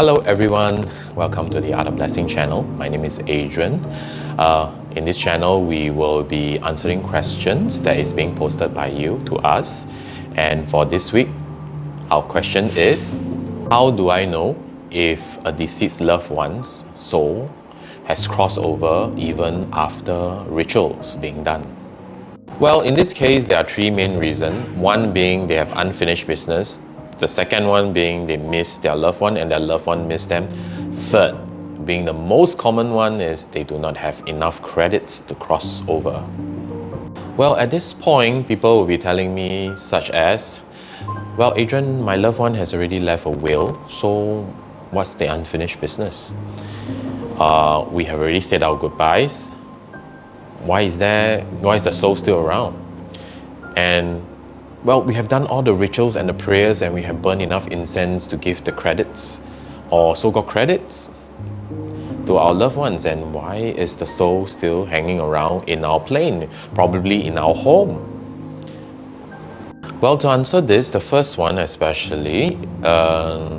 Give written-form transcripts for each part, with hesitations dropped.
Hello everyone, welcome to the Art of Blessing channel. My name is Adrian. In this channel, we will be answering questions that is being posted by you to us. And for this week, our question is, how do I know if a deceased loved one's soul has crossed over even after rituals being done? Well, in this case, there are three main reasons. One being they have unfinished business. The second one being they miss their loved one and their loved one miss them. Third, being the most common one, is they do not have enough credits to cross over. Well, at this point, people will be telling me such as, well, Adrian, my loved one has already left a will, so what's the unfinished business? We have already said our goodbyes. Why is the soul still around? And well, we have done all the rituals and the prayers, and we have burned enough incense to give the credits, or so-called credits, to our loved ones. And why is the soul still hanging around in our plane, probably in our home? Well, to answer this, the first one especially,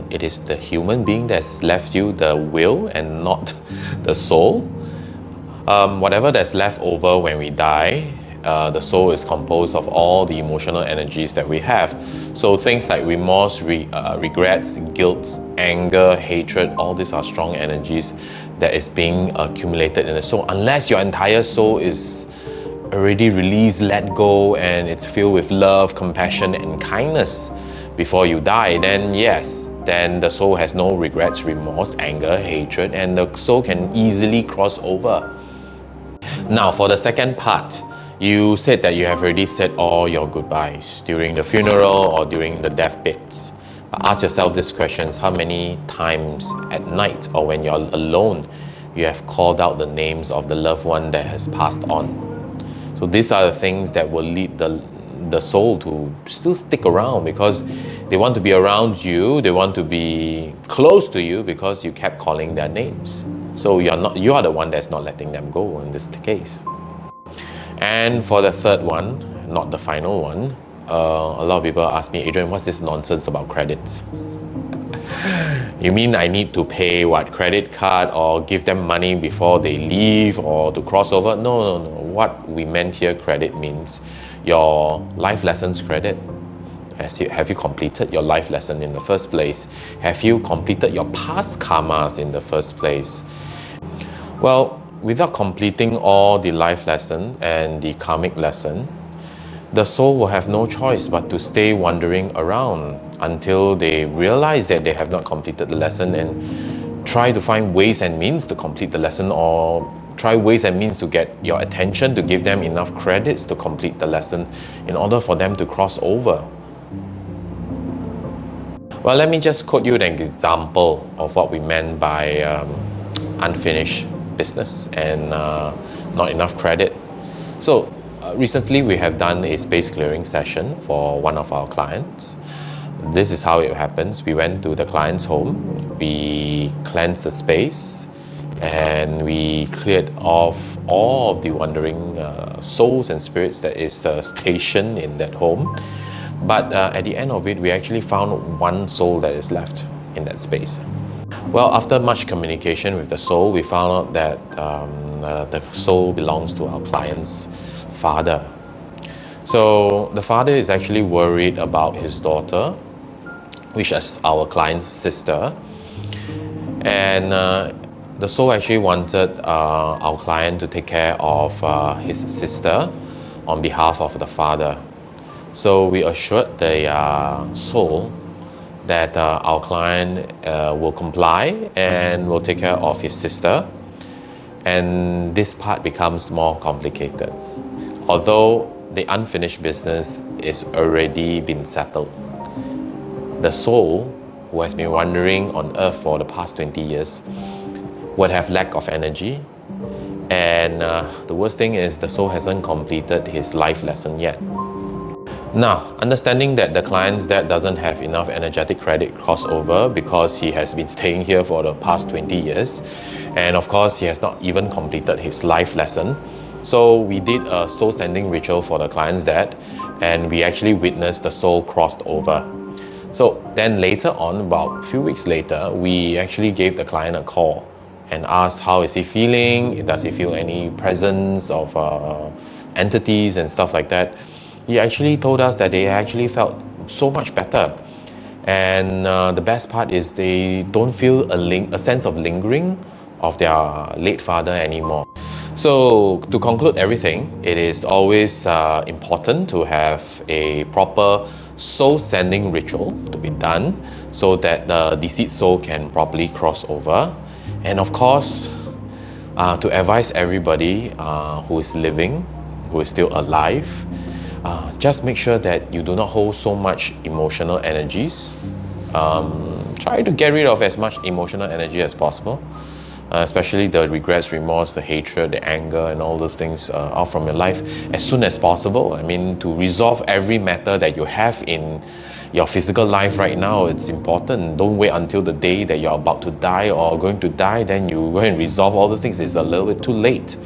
it is the human being that's left you the will and not the soul. Whatever that's left over when we die, the soul is composed of all the emotional energies that we have. So things like remorse, regrets, guilt, anger, hatred, all these are strong energies that is being accumulated in the soul. Unless your entire soul is already released, let go, and it's filled with love, compassion, and kindness before you die, then yes, then the soul has no regrets, remorse, anger, hatred, and the soul can easily cross over. Now, for the second part, you said that you have already said all your goodbyes during the funeral or during the deathbeds. Ask yourself these questions: how many times at night or when you're alone you have called out the names of the loved one that has passed on? So these are the things that will lead the soul to still stick around, because they want to be around you, they want to be close to you because you kept calling their names. So you are the one that's not letting them go in this case. And for the third one, not the final one, a lot of people ask me, Adrian, what's this nonsense about credits? You mean I need to pay credit card or give them money before they leave or to cross over? No. What we meant here, credit, means your life lessons credit. Have you completed your life lesson in the first place? Have you completed your past karmas in the first place? Well, without completing all the life lesson and the karmic lesson, the soul will have no choice but to stay wandering around until they realize that they have not completed the lesson, and try to find ways and means to complete the lesson, or try ways and means to get your attention, to give them enough credits to complete the lesson in order for them to cross over. Well, let me just quote you an example of what we meant by unfinished business and not enough credit. So recently we have done a space clearing session for one of our clients. This is how it happens. We went to the client's home, we cleansed the space, and we cleared off all of the wandering souls and spirits that is stationed in that home. But at the end of it, we actually found one soul that is left in that space. Well, after much communication with the soul, we found out that the soul belongs to our client's father. So the father is actually worried about his daughter, which is our client's sister. And the soul actually wanted our client to take care of his sister on behalf of the father. So we assured the soul that our client will comply and will take care of his sister. And this part becomes more complicated. Although the unfinished business is already been settled, the soul, who has been wandering on earth for the past 20 years, would have lack of energy. And the worst thing is the soul hasn't completed his life lesson yet. Now, understanding that the client's dad doesn't have enough energetic credit crossover because he has been staying here for the past 20 years, and of course he has not even completed his life lesson. So we did a soul sending ritual for the client's dad, and we actually witnessed the soul crossed over. So then later on, about a few weeks later, we actually gave the client a call and asked how is he feeling, does he feel any presence of entities and stuff like that. He actually told us that they actually felt so much better. And the best part is they don't feel a sense of lingering of their late father anymore. So to conclude everything, it is always important to have a proper soul sending ritual to be done so that the deceased soul can properly cross over. And of course, to advise everybody who is living, who is still alive, just make sure that you do not hold so much emotional energies. Try to get rid of as much emotional energy as possible, especially the regrets, remorse, the hatred, the anger, and all those things out from your life as soon as possible. I mean, to resolve every matter that you have in your physical life right now, it's important. Don't wait until the day that you're about to die or going to die, then you go and resolve all those things. It's a little bit too late.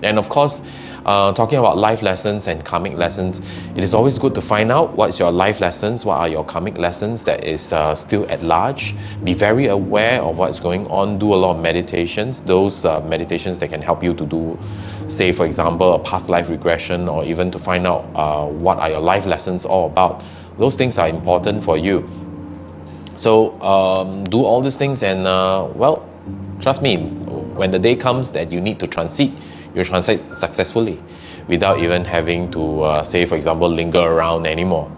And of course, talking about life lessons and karmic lessons, it is always good to find out what's your life lessons, what are your karmic lessons that is still at large. Be very aware of what's going on. Do a lot of meditations, those meditations that can help you to do, say for example, a past life regression, or even to find out what are your life lessons all about. Those things are important for you. So do all these things, and well, trust me, when the day comes that you need to transit, you transit successfully without even having to say for example linger around anymore.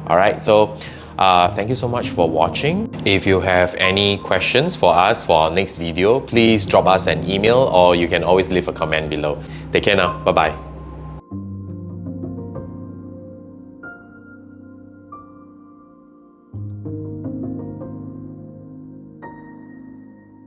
Alright, so thank you so much for watching. If you have any questions for us for our next video, please drop us an email, or you can always leave a comment below. Take care now, bye bye.